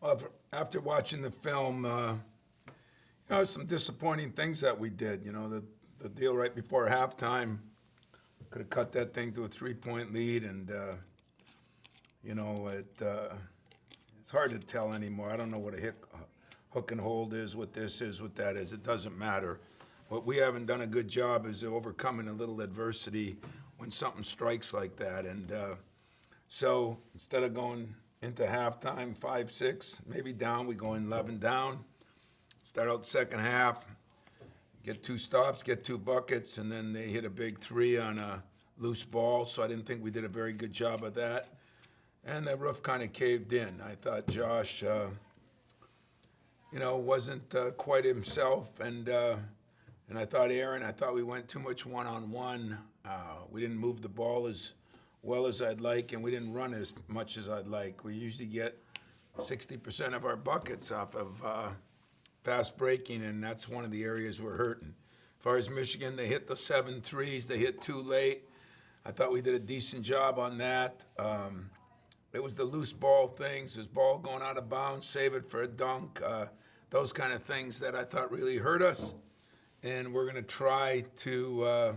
Well, after watching the film, some disappointing things that we did. The deal right before halftime could have cut that thing to a 3-point lead, and it's hard to tell anymore. I don't know what a hook and hold is, what this is, what that is. It doesn't matter. What we haven't done a good job is overcoming a little adversity when something strikes like that, and so instead of going into halftime 5-6, maybe down, we go in 11 down. Start out the second half, get 2 stops, get 2 buckets, and then they hit a big 3 on a loose ball. So I didn't think we did a very good job of that. And the roof kind of caved in. I thought Josh, wasn't quite himself, and I thought Aaron. I thought we went too much one-on-one. We didn't move the ball as well as I'd like, and we didn't run as much as I'd like. We usually get 60% of our buckets off of fast breaking, and that's one of the areas we're hurting. As far as Michigan, they hit the 7 threes. They hit too late. I thought we did a decent job on that. It was the loose ball things. This ball going out of bounds, save it for a dunk. Those kind of things that I thought really hurt us. And we're going to try to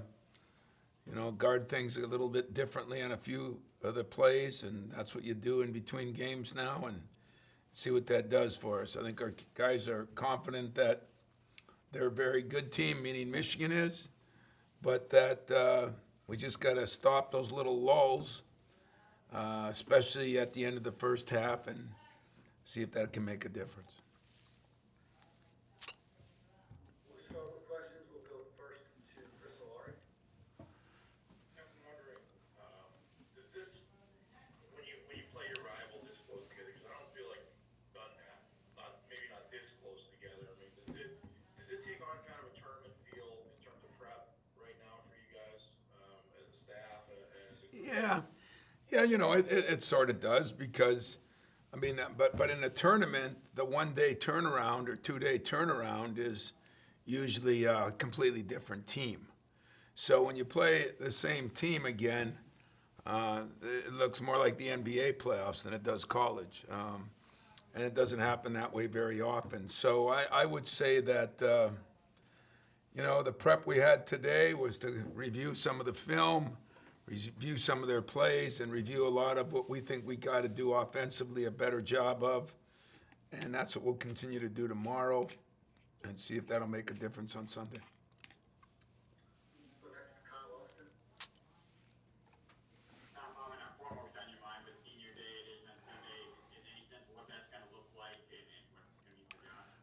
guard things a little bit differently on a few other plays, and that's what you do in between games now, and see what that does for us. I think our guys are confident that they're a very good team, meaning Michigan is, but that we just got to stop those little lulls, especially at the end of the first half, and see if that can make a difference. Yeah, it sort of does because, but in a tournament, the 1-day turnaround or 2-day turnaround is usually a completely different team. So when you play the same team again, it looks more like the NBA playoffs than it does college, and it doesn't happen that way very often. So I would say that the prep we had today was to review some of the film, review some of their plays, and review a lot of what we think we got to do offensively a better job of. And that's what we'll continue to do tomorrow and see if that'll make a difference on Sunday.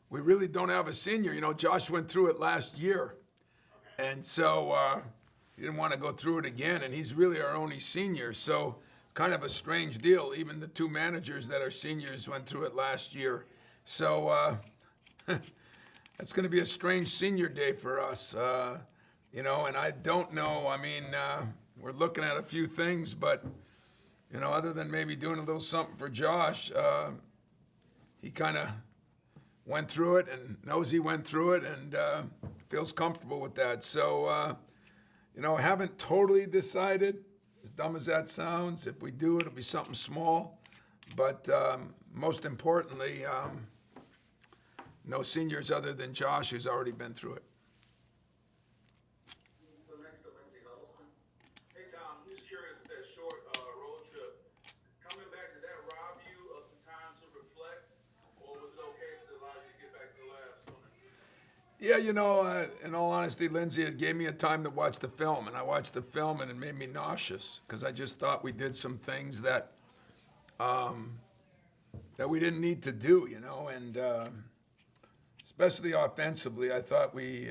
We really don't have a senior. Josh went through it last year. And so he didn't want to go through it again, and he's really our only senior. So kind of a strange deal. Even the 2 managers that are seniors went through it last year. So it's going to be a strange senior day for us, and I don't know. We're looking at a few things, but, other than maybe doing a little something for Josh, he kind of went through it and knows he went through it and feels comfortable with that. So, I haven't totally decided, as dumb as that sounds. If we do, it'll be something small. But most importantly, no seniors other than Josh, who's already been through it. Yeah, in all honesty, Lindsay, it gave me a time to watch the film, and I watched the film, and it made me nauseous because I just thought we did some things that we didn't need to do, and especially offensively, I thought we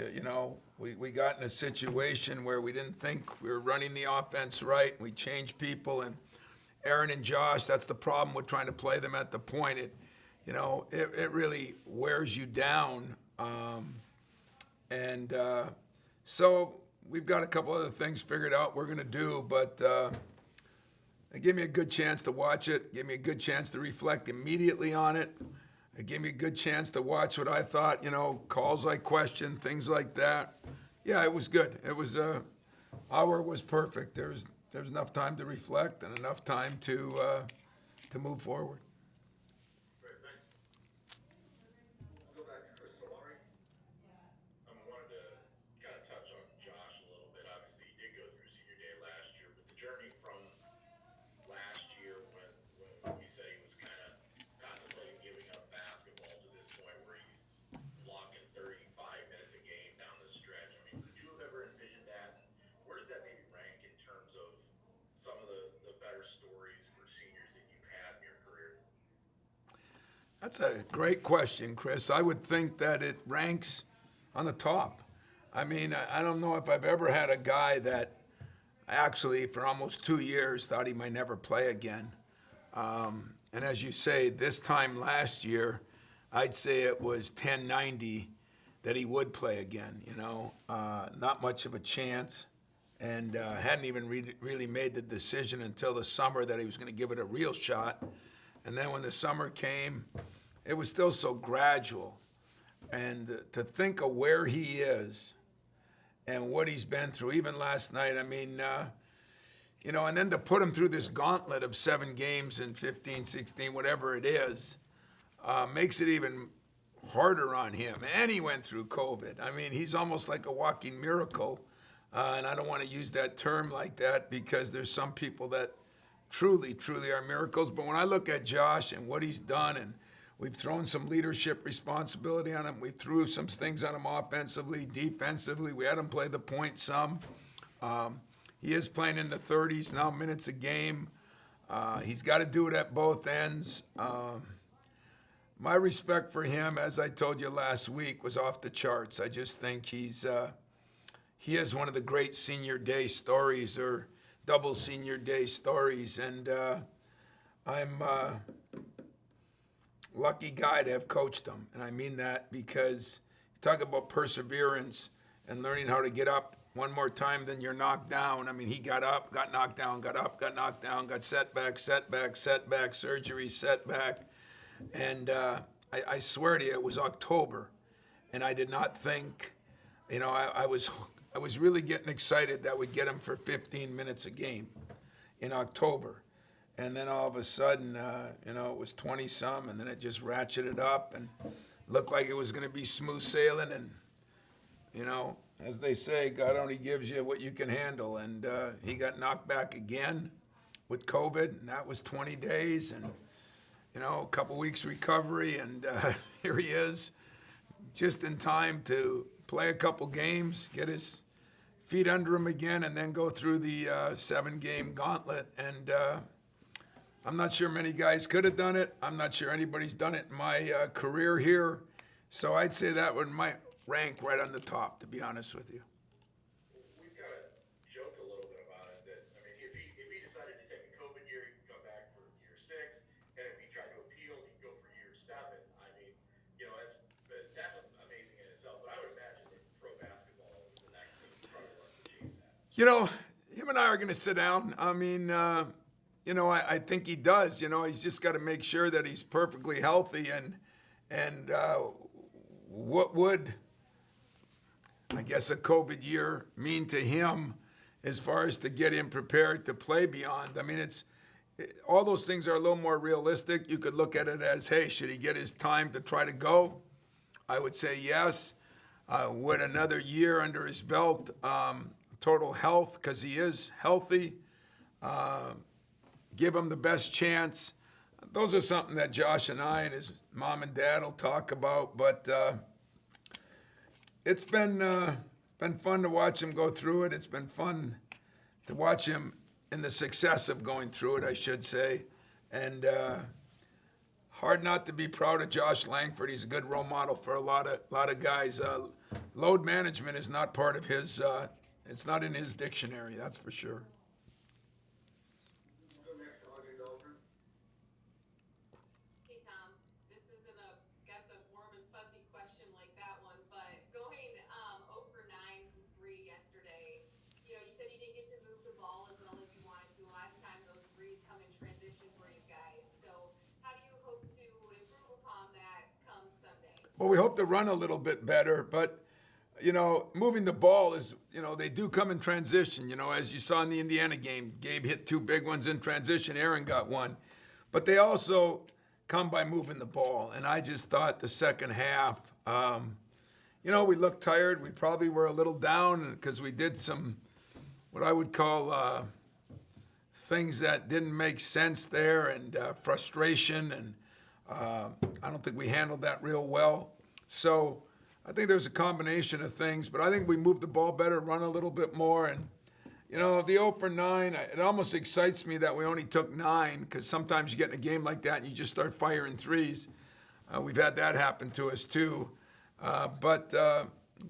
got in a situation where we didn't think we were running the offense right. We changed people, and Aaron and Josh, that's the problem with trying to play them at the point. It really wears you down. And so we've got a couple other things figured out we're going to do, but it gave me a good chance to watch it, gave me a good chance to reflect immediately on it. It gave me a good chance to watch what I thought, calls I questioned, things like that. Yeah, it was good. It was, hour was perfect. There's enough time to reflect and enough time to move forward. Great, thanks. That's a great question, Chris. I would think that it ranks on the top. I mean, I don't know if I've ever had a guy that actually, for almost 2 years, thought he might never play again. And as you say, this time last year, I'd say it was 1090 that he would play again. Not much of a chance, and hadn't even really made the decision until the summer that he was going to give it a real shot. And then when the summer came, it was still so gradual. And to think of where he is and what he's been through, even last night, I mean, and then to put him through this gauntlet of 7 games in 15, 16, whatever it is, makes it even harder on him. And he went through COVID. I mean, he's almost like a walking miracle. And I don't want to use that term like that because there's some people that truly, truly are miracles. But when I look at Josh and what he's done, and we've thrown some leadership responsibility on him, we threw some things on him offensively, defensively. We had him play the point some. He is playing in the 30s now, minutes a game. He's got to do it at both ends. My respect for him, as I told you last week, was off the charts. I just think he is one of the great senior day stories, or double senior day stories, and I'm a lucky guy to have coached him. And I mean that because you talk about perseverance and learning how to get up one more time than you're knocked down. I mean, he got up, got knocked down, got up, got knocked down, got setback, surgery, setback. And I swear to you, it was October, and I did not think, I was really getting excited that we'd get him for 15 minutes a game in October. And then all of a sudden, it was 20-some, and then it just ratcheted up and looked like it was going to be smooth sailing. And, as they say, God only gives you what you can handle. And he got knocked back again with COVID, and that was 20 days. And, a couple weeks recovery, and here he is, just in time to play a couple games, get his feet under him again, and then go through the 7-game gauntlet. And I'm not sure many guys could have done it. I'm not sure anybody's done it in my career here. So I'd say that might rank right on the top, to be honest with you. We've kind of joked a little bit about it that, I mean, if he decided to take a COVID year, he could come back for year 6, and if he tried to appeal, he'd go for year 7. I mean, that's amazing in itself. But I would imagine that pro basketball is the next thing he probably wants to chase at. Him and I are going to sit down. I mean, I think he does. He's just got to make sure that he's perfectly healthy. And what would, I guess, a COVID year mean to him as far as to get him prepared to play beyond? I mean, all those things are a little more realistic. You could look at it as, hey, should he get his time to try to go? I would say yes. Would another year under his belt, total health, because he is healthy, give him the best chance? Those are something that Josh and I and his mom and dad will talk about. But it's been fun to watch him go through it. It's been fun to watch him in the success of going through it, I should say. And hard not to be proud of Josh Langford. He's a good role model for a lot of guys. Load management is not part of his. It's not in his dictionary. That's for sure. Well, we hope to run a little bit better, but, moving the ball is, they do come in transition. As you saw in the Indiana game, Gabe hit 2 big ones in transition, Aaron got 1. But they also come by moving the ball. And I just thought the second half, we looked tired. We probably were a little down because we did some, what I would call things that didn't make sense there, and frustration, and I don't think we handled that real well. So I think there's a combination of things, but I think we moved the ball better, run a little bit more. And, the 0 for 9, it almost excites me that we only took 9, because sometimes you get in a game like that and you just start firing threes. We've had that happen to us too. But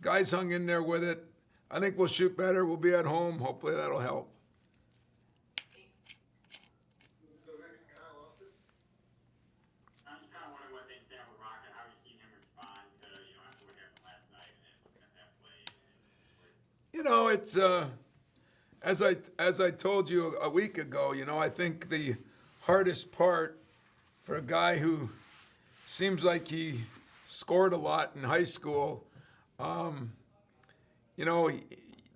guys hung in there with it. I think we'll shoot better. We'll be at home. Hopefully that'll help. I'm just kind of wondering what they stand with Rocket, how you see him respond to, after what happened last night and looking at that play. It's as I told you a week ago. I think the hardest part for a guy who seems like he scored a lot in high school.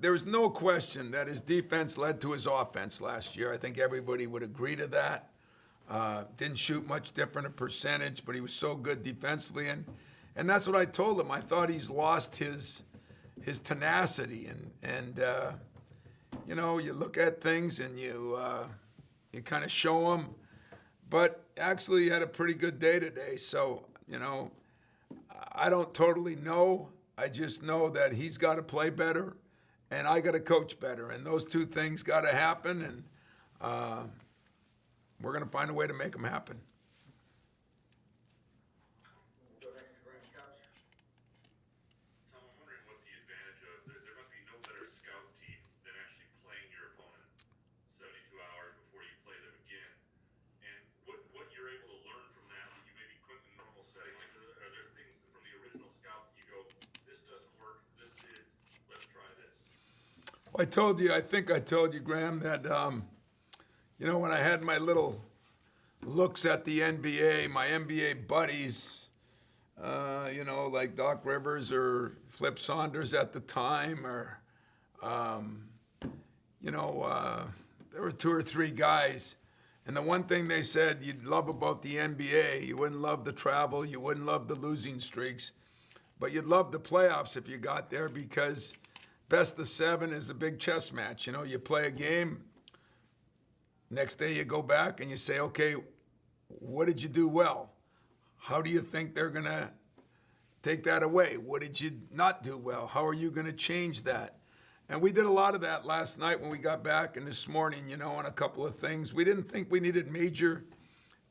There's no question that his defense led to his offense last year. I think everybody would agree to that. Didn't shoot much different a percentage, but he was so good defensively, and that's what I told him. I thought he's lost his tenacity, and you look at things and you kind of show him, but actually he had a pretty good day today. So I don't totally know. I just know that he's got to play better, and I got to coach better, and those two things got to happen, and we're going to find a way to make them happen. Go next to Grant Scott. Tom, I'm wondering what the advantage of there must be no better scout team than actually playing your opponent 72 hours before you play them again. And what you're able to learn from that you maybe couldn't in a normal setting. Like, are there things from the original scout that you go, this doesn't work, this did, let's try this? Well, I think I told you, Graham, that when I had my little looks at the NBA, my NBA buddies, like Doc Rivers or Flip Saunders at the time, or, there were two or three guys. And the one thing they said you'd love about the NBA, you wouldn't love the travel, you wouldn't love the losing streaks, but you'd love the playoffs if you got there, because best of seven is a big chess match. You play a game, next day you go back and you say, okay, what did you do well? How do you think they're going to take that away? What did you not do well? How are you going to change that? And we did a lot of that last night when we got back, and this morning, on a couple of things. We didn't think we needed major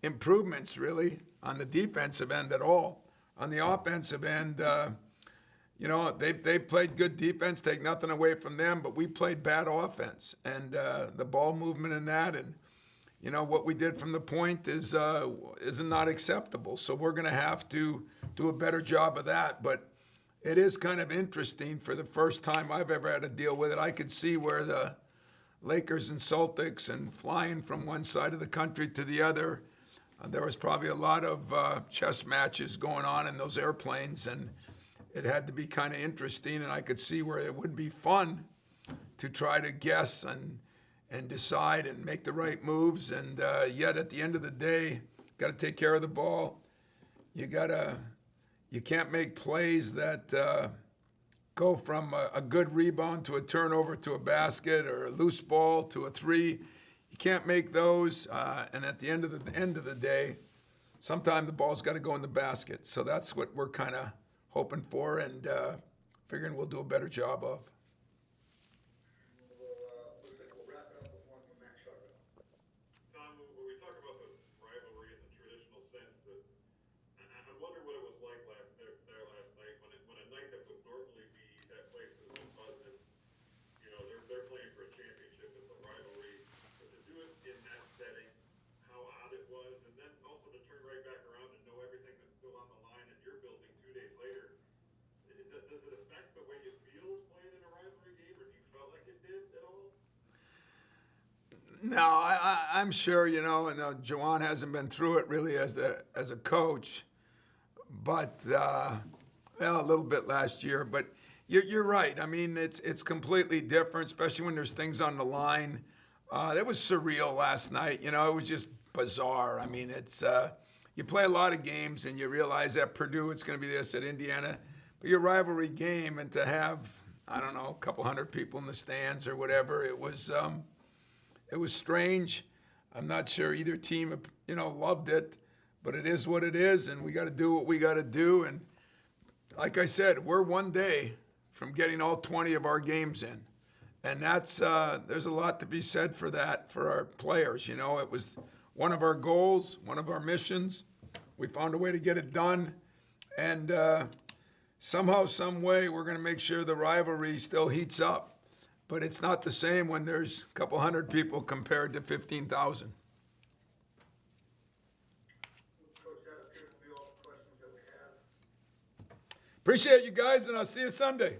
improvements, really, on the defensive end at all. On the offensive end, they played good defense, take nothing away from them, but we played bad offense. And the ball movement in that, and what we did from the point is not acceptable. So we're going to have to do a better job of that. But it is kind of interesting. For the first time I've ever had to deal with it, I could see where the Lakers and Celtics and flying from one side of the country to the other, there was probably a lot of chess matches going on in those airplanes, and it had to be kind of interesting, and I could see where it would be fun to try to guess and decide and make the right moves. And yet at the end of the day, got to take care of the ball. You can't make plays that go from a good rebound to a turnover to a basket, or a loose ball to a three. You can't make those. And at the end of the day, sometimes the ball's got to go in the basket. So that's what we're kind of hoping for, and figuring we'll do a better job of. Looks like we'll wrap it up with one from Max Sharp. Tom, when we talk about the rivalry in the traditional sense, I wonder what it was like there last night, when a night that would normally be that place has been buzzing. They're playing for a championship. It's a rivalry, but to do it in that setting, how odd it was, and then also to turn right back around and know everything that's still on the line in your building 2 days later. Does it affect the way you feel playing in a rivalry game, or do you felt like it did at all? No, I'm sure, and Juwan hasn't been through it really as a coach, but a little bit last year. But you're right. I mean, it's completely different, especially when there's things on the line. It was surreal last night. It was just bizarre. I mean, it's you play a lot of games and you realize at Purdue it's going to be this, at Indiana, but your rivalry game, and to have, I don't know, a couple hundred people in the stands or whatever, it was strange. I'm not sure either team, loved it, but it is what it is, and we got to do what we got to do. And like I said, we're one day from getting all 20 of our games in, and that's there's a lot to be said for that for our players. It was one of our goals, one of our missions. We found a way to get it done. And somehow, some way, we're going to make sure the rivalry still heats up. But it's not the same when there's a couple hundred people compared to 15,000. Coach, that appears to be all the questions that we have. Appreciate you guys, and I'll see you Sunday.